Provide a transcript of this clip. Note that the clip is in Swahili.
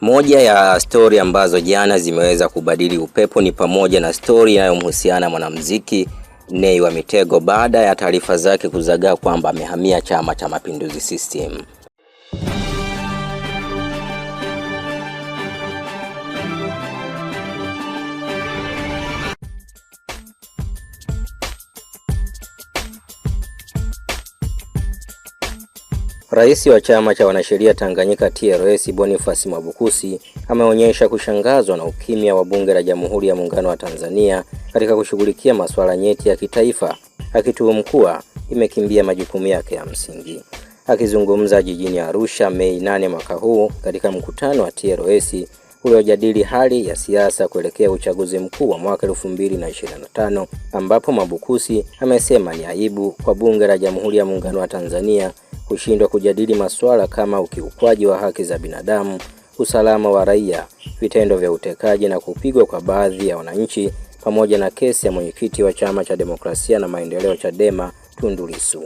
Moja ya stori ambazo jana zimeweza kubadili upepo ni pamoja na stori inayomhusiana mwanamuziki Nay wa Mitego baada ya taarifa zake kuzagaa kwamba amehamia Chama cha Mapinduzi CCM. Rais wa chama cha wanasheria Tanganyika TLS Boniface Mwabukusi ameonyesha kushangazwa na ukimya wa Bunge la Jamhuri ya Muungano wa Tanzania katika kushughulikia masuala nyeti ya kitaifa, akituhumu kuwa imekimbia majukumu yake ya msingi. Akizungumza jijini Arusha Mei 8 mwaka huu katika mkutano wa TLS uliojadili hali ya siasa kuelekea uchaguzi mkuu wa mwaka 2025, ambapo Mwabukusi amesema ni aibu kwa Bunge la Jamhuri ya Muungano wa Tanzania kushindwa kujadili masuala kama ukiukwaji wa haki za binadamu, usalama wa raia, vitendo vya utekaji na kupigwa kwa baadhi ya wananchi, pamoja na kesi ya mwenyekiti wa Chama cha Demokrasia na Maendeleo Chadema Tundu Lissu.